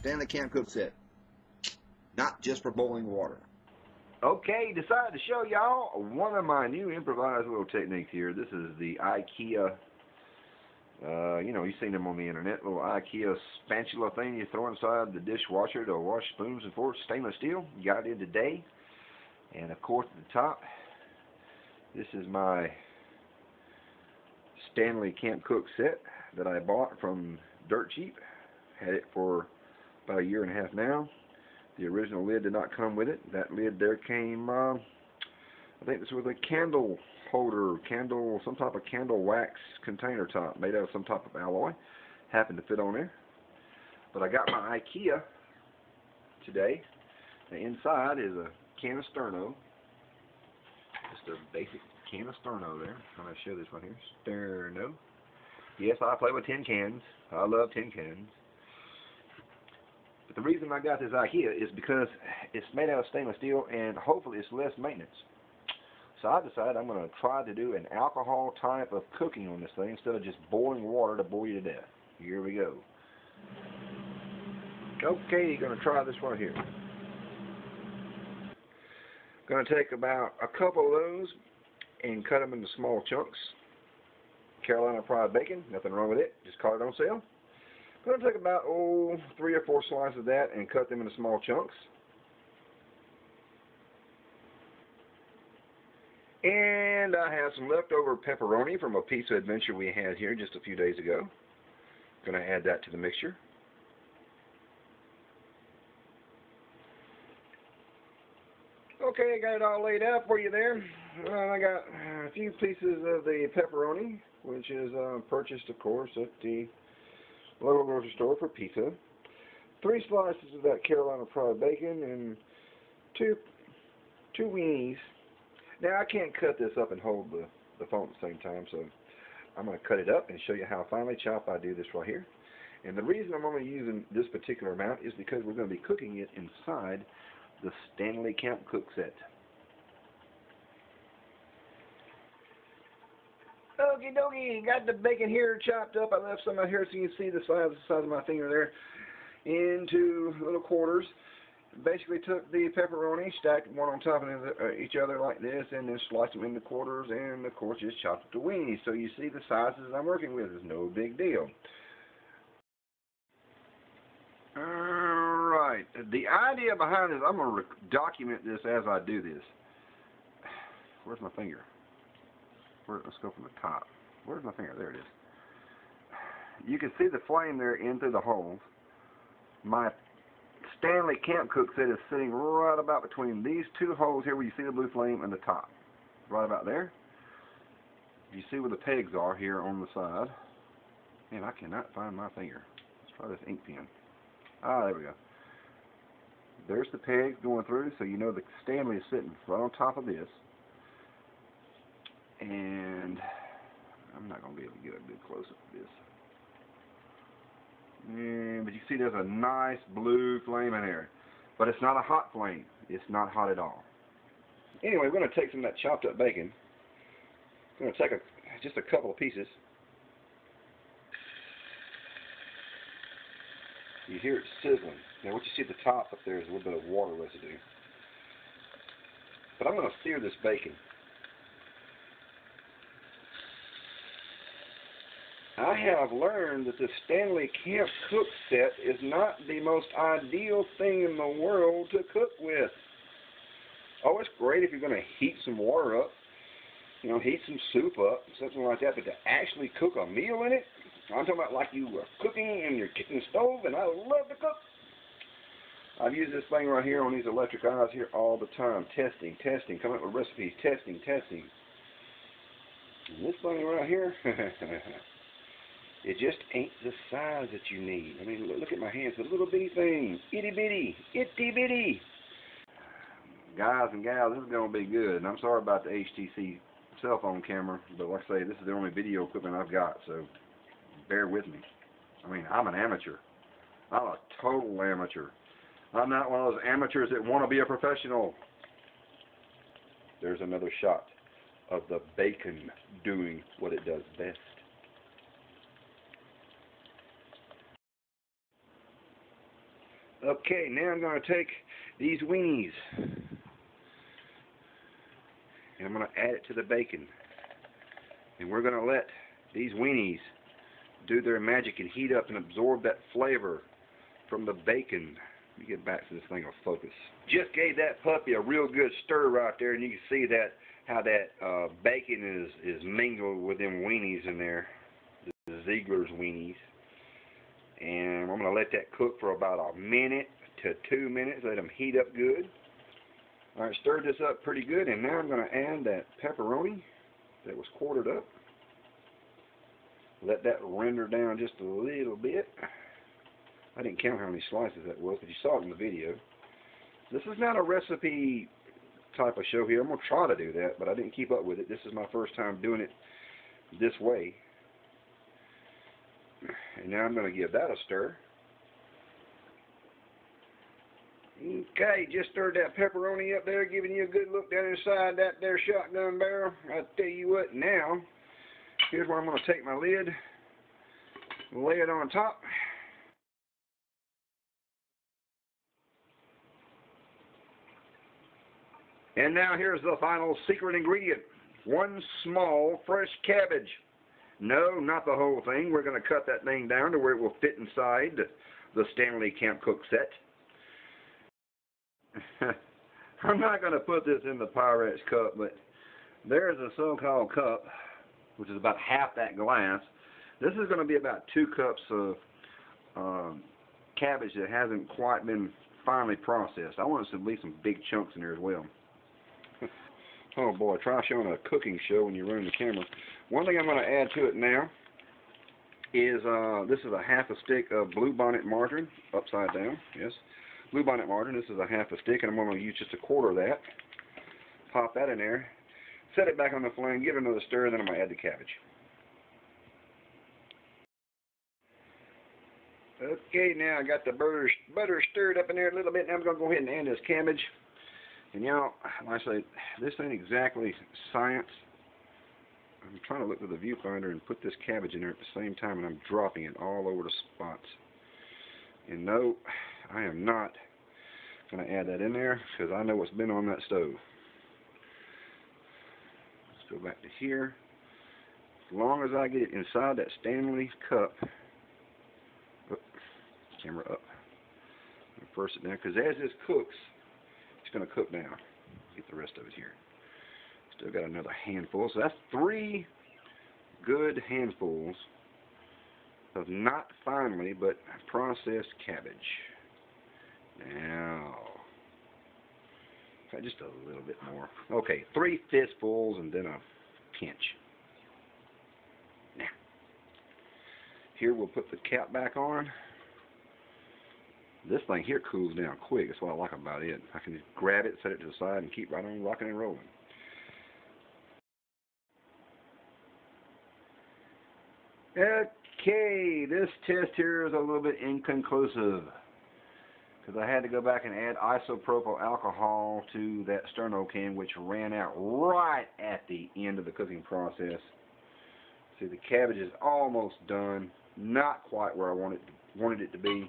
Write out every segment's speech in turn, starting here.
Stanley Camp Cook Set. Not just for boiling water. Okay, decided to show y'all one of my new improvised little techniques here. This is the IKEA, you know, you've seen them on the internet, little IKEA spatula thing you throw inside the dishwasher to wash spoons and forks, stainless steel. Got it in today. And of course at the top, this is my Stanley Camp Cook Set that I bought from dirt cheap. Had it for about a year and a half now. The original lid did not come with it. That lid there came, I think this was a candle holder, some type of candle wax container top, made out of some type of alloy. Happened to fit on there. But I got my IKEA today. The inside is a can of Sterno. Just a basic can of Sterno there. I'm going to show this one here. Sterno. Yes, I play with tin cans. I love tin cans. But the reason I got this IKEA is because it's made out of stainless steel and hopefully it's less maintenance. So I decided I'm going to try to do an alcohol type of cooking on this thing instead of just boiling water to boil you to death. Here we go. Okay, going to try this right here. Going to take about a couple of those and cut them into small chunks. Carolina fried bacon, nothing wrong with it, just caught it on sale. I'm going to take about 3 or 4 slices of that and cut them into small chunks. And I have some leftover pepperoni from a pizza adventure we had here just a few days ago. Going to add that to the mixture. Okay, I got it all laid out for you there. I got a few pieces of the pepperoni, which is purchased, of course, at the local grocery store for pizza. 3 slices of that Carolina fried bacon and two weenies. Now I can't cut this up and hold the phone at the same time, so I'm going to cut it up and show you how finely chopped I do this right here. And the reason I'm only using this particular amount is because we're going to be cooking it inside the Stanley Camp Cook Set. Okie dokie, got the bacon here chopped up. I left some out here so you can see the size of my finger there into little quarters. Basically took the pepperoni, stacked one on top of each other like this, and then sliced them into quarters, and of course just chopped up the weenies. So you see the sizes I'm working with. It's no big deal. Alright, the idea behind this, I'm going to document this as I do this. Where's my finger? Let's go from the top. Where's my finger? There it is. You can see the flame there in through the holes. My Stanley Camp Cook Set is sitting right about between these 2 holes here where you see the blue flame and the top. Right about there. You see where the pegs are here on the side. Man, I cannot find my finger. Let's try this ink pen. Ah, there we go. There's the pegs going through, so you know the Stanley is sitting right on top of this. And I'm not going to be able to get a good close-up of this. But you see there's a nice blue flame in there. But it's not a hot flame. It's not hot at all. Anyway, we're going to take some of that chopped up bacon. I'm going to take just a couple of pieces. You hear it sizzling. Now what you see at the top up there is a little bit of water residue. But I'm going to sear this bacon. I have learned that the Stanley Camp Cook Set is not the most ideal thing in the world to cook with. Oh, it's great if you're going to heat some water up, you know, heat some soup up, something like that, but to actually cook a meal in it, I'm talking about like you were cooking in your kitchen stove, and I love to cook. I've used this thing right here on these electric eyes here all the time, testing, coming up with recipes, testing. And this thing right here, it just ain't the size that you need. I mean, look at my hands, a little bitty thing, itty bitty. Guys and gals, this is going to be good. And I'm sorry about the HTC cell phone camera, but like I say, this is the only video equipment I've got, so bear with me. I mean, I'm an amateur. I'm a total amateur. I'm not one of those amateurs that want to be a professional. There's another shot of the bacon doing what it does best. Okay, now I'm going to take these weenies and I'm going to add it to the bacon. And we're going to let these weenies do their magic and heat up and absorb that flavor from the bacon. Let me get back so this thing will focus. Just gave that puppy a real good stir right there, and you can see that how that bacon is mingled with them weenies in there, the Ziegler's weenies. And I'm going to let that cook for about 1 minute to 2 minutes. Let them heat up good. All right, stirred this up pretty good, and now I'm going to add that pepperoni that was quartered up. Let that render down just a little bit. I didn't count how many slices that was, but you saw it in the video. This is not a recipe type of show here. I'm going to try to do that, but I didn't keep up with it. This is my first time doing it this way. And now I'm going to give that a stir. Okay, just stirred that pepperoni up there, giving you a good look down inside that there shotgun barrel. I'll tell you what, now, here's where I'm going to take my lid, lay it on top. And now here's the final secret ingredient. 1 small fresh cabbage. No, not the whole thing. We're going to cut that thing down to where it will fit inside the Stanley Camp Cook Set. I'm not going to put this in the Pyrex cup, but there's a so-called cup, which is about half that glass. This is going to be about 2 cups of cabbage that hasn't quite been finely processed. I want it to be some big chunks in there as well. Oh boy, try showing a cooking show when you're running the camera. One thing I'm going to add to it now is this is a half a stick of bluebonnet margarine, upside down, yes. Bluebonnet margarine, this is a half a stick, and I'm going to use just a quarter of that. Pop that in there, set it back on the flame, give it another stir, and then I'm going to add the cabbage. Okay, now I got the butter stirred up in there a little bit. Now I'm going to go ahead and add this cabbage. And y'all, like I say, this ain't exactly science. I'm trying to look through the viewfinder and put this cabbage in there at the same time, and I'm dropping it all over the spots. And no, I am not going to add that in there because I know what's been on that stove. Let's go back to here. As long as I get it inside that Stanley cup, camera up, first it down, because as this cooks, it's going to cook down. Get the rest of it here. Still got another handful, so that's 3 good handfuls of not finely but processed cabbage. Now, just a little bit more. Okay, 3 fistfuls and then a pinch. Now, here we'll put the cap back on. This thing here cools down quick. That's what I like about it. I can just grab it, set it to the side, and keep right on rocking and rolling. Okay, this test here is a little bit inconclusive because I had to go back and add isopropyl alcohol to that sterno can, which ran out right at the end of the cooking process. See, the cabbage is almost done, not quite where I wanted it to be.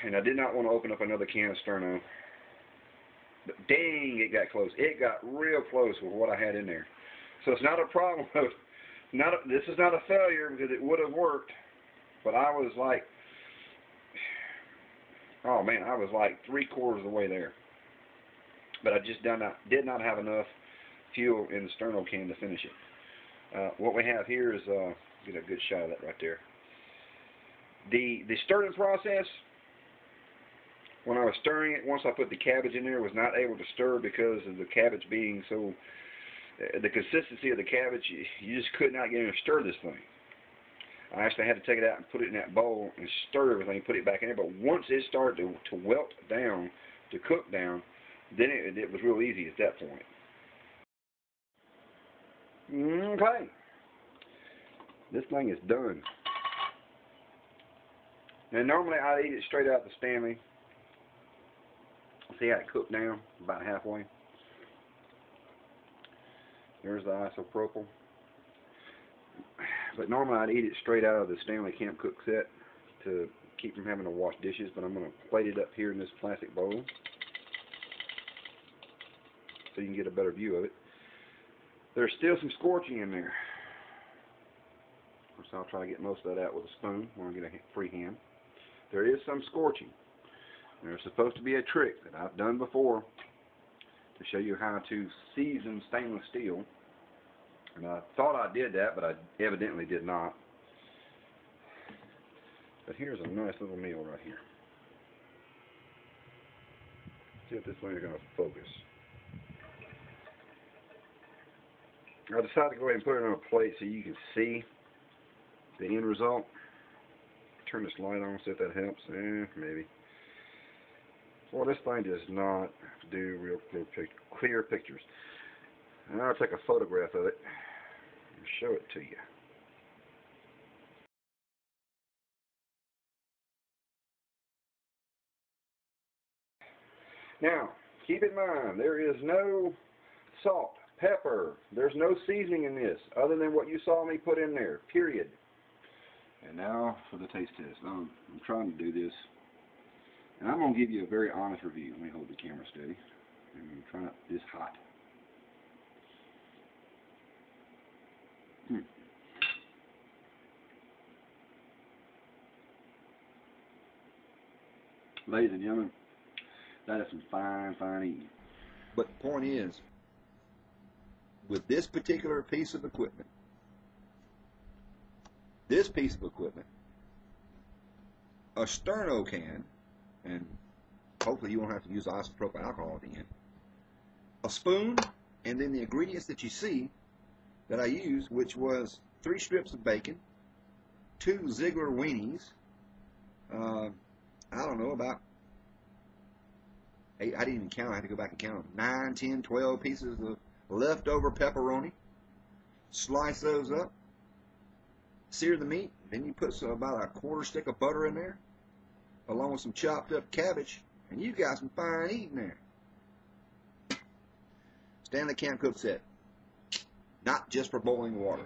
And I did not want to open up another can of sterno. But dang, it got close. It got real close with what I had in there. So it's not a problem. This is not a failure because it would have worked. But I was like, oh man, I was like 3/4 of the way there. But I just did not have enough fuel in the sterno can to finish it. What we have here is, get a good shot of that right there. The stirring process, when I was stirring it, once I put the cabbage in there, was not able to stir because of the cabbage being so, the consistency of the cabbage, you just could not get in and stir this thing. I actually had to take it out and put it in that bowl and stir everything, put it back in there. But once it started to wilt down, to cook down, then it was real easy at that point. Okay. This thing is done. Now normally I eat it straight out the Stanley. See how it cooked down about halfway. There's the isopropyl. But normally I'd eat it straight out of the Stanley Camp Cook Set to keep from having to wash dishes, but I'm going to plate it up here in this plastic bowl so you can get a better view of it. There's still some scorching in there. Of course, I'll try to get most of that out with a spoon when I get a free hand. There is some scorching. There's supposed to be a trick that I've done before to show you how to season stainless steel. And I thought I did that, but I evidently did not. But here's a nice little meal right here. See if this thing is going to focus. I decided to go ahead and put it on a plate so you can see the end result. Turn this light on, see if that helps. Maybe. Well, this thing does not do real clear pictures. And I'll take a photograph of it and show it to you. Now, keep in mind, there is no salt, pepper, there's no seasoning in this other than what you saw me put in there, period. And now for the taste test. I'm trying to do this, and I'm going to give you a very honest review. Let me hold the camera steady. I'm trying this hot. Ladies and gentlemen, that is some fine, fine eating. But the point is, with this particular piece of equipment, a sterno can, and hopefully you won't have to use isopropyl alcohol at the end, a spoon, and then the ingredients that you see that I used, which was 3 strips of bacon, 2 Ziegler weenies, I don't know, about 8, I didn't even count, I had to go back and count them, 9, 10, 12 pieces of leftover pepperoni. Slice those up, sear the meat, then you put about a 1/4 stick of butter in there, along with some chopped up cabbage, and you got some fine eating there. Stanley Camp Cook Set, not just for boiling water.